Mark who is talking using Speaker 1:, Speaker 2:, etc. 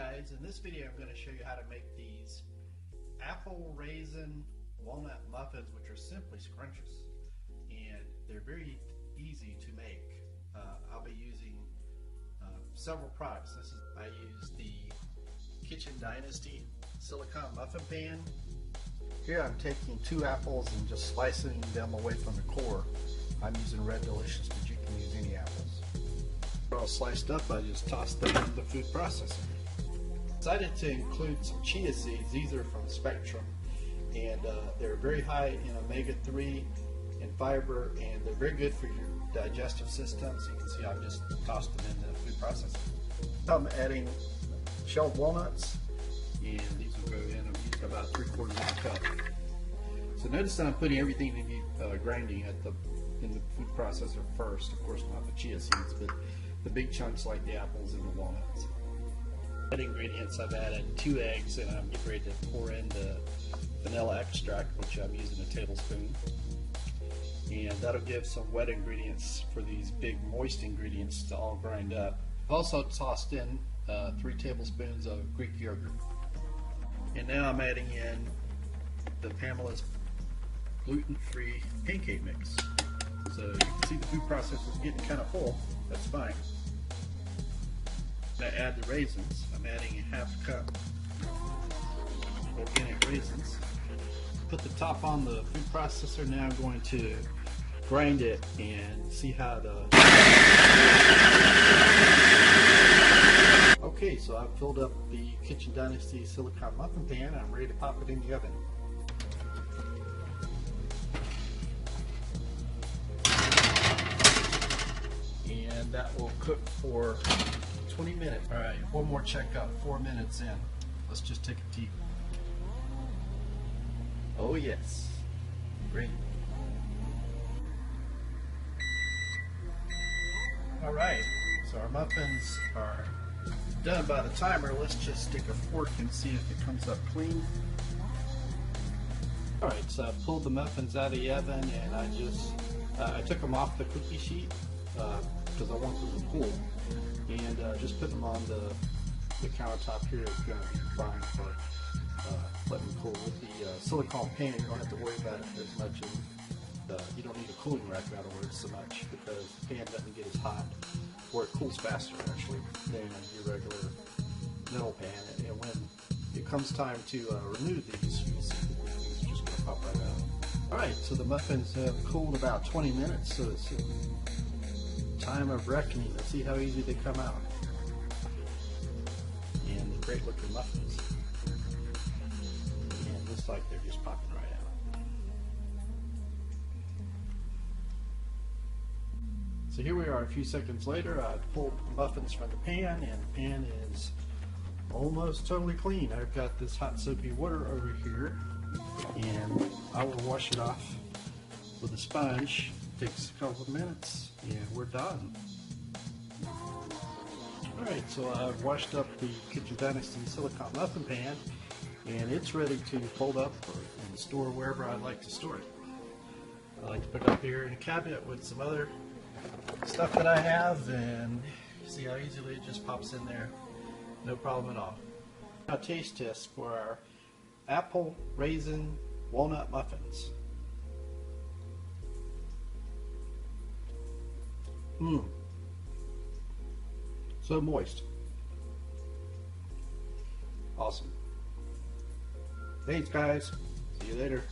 Speaker 1: guys, in this video I'm going to show you how to make these apple raisin walnut muffins, which are simply scrumptious, and they're very easy to make. I'll be using several products. I use the Kitchen Dynasty silicone muffin pan. Here I'm taking 2 apples and just slicing them away from the core. I'm using Red Delicious, but you can use any apples. They're all sliced up. I just toss them in the food processor. Decided to include some chia seeds. These are from Spectrum, and they're very high in omega-3 and fiber, and they're very good for your digestive system. So you can see I've just tossed them in the food processor. I'm adding shelled walnuts, and these will go in. I'm using about 3/4 of a cup. So notice that I'm putting everything in grinding in the food processor first. Of course, not the chia seeds, but the big chunks like the apples and the walnuts. Ingredients, I've added 2 eggs, and I'm getting ready to pour in the vanilla extract, which I'm using a tablespoon, and that'll give some wet ingredients for these big moist ingredients to all grind up. I've also tossed in 3 tablespoons of Greek yogurt, and now I'm adding in the Pamela's gluten-free pancake mix. So you can see the food processor is getting kind of full. That's fine. I add the raisins. I'm adding a 1/2 cup organic raisins. Put the top on the food processor. Now I'm going to grind it and see how Okay, so I've filled up the Kitchen Dynasty silicone muffin pan. I'm ready to pop it in the oven. And that will cook for 20 minutes. All right, one more checkup, 4 minutes in. Let's just take a peek. Oh yes, great. All right, so our muffins are done by the timer. Let's just stick a fork and see if it comes up clean. All right, so I pulled the muffins out of the oven, and I took them off the cookie sheet because I want them to cool. And just putting them on the countertop here is going to be fine for letting them cool. With the silicone pan, you don't have to worry about it as much as you don't need a cooling rack, in other words, so much, because the pan doesn't get as hot, or it cools faster actually than your regular metal pan. And when it comes time to remove these, you'll see it's just going to pop right out. Alright, so the muffins have cooled about 20 minutes, so it's time of reckoning. Let's see how easy they come out. And the great looking muffins. And looks like they're just popping right out. So here we are a few seconds later. I pulled the muffins from the pan, and the pan is almost totally clean. I've got this hot soapy water over here, and I will wash it off with a sponge. Takes a couple of minutes, and we're done. Alright, so I've washed up the Kitchen Dynasty silicone muffin pan, and it's ready to fold up and store wherever I'd like to store it. I like to put it up here in a cabinet with some other stuff that I have, and see how easily it just pops in there. No problem at all. Now, taste test for our apple raisin walnut muffins. So moist. Awesome. Thanks, guys. See you later.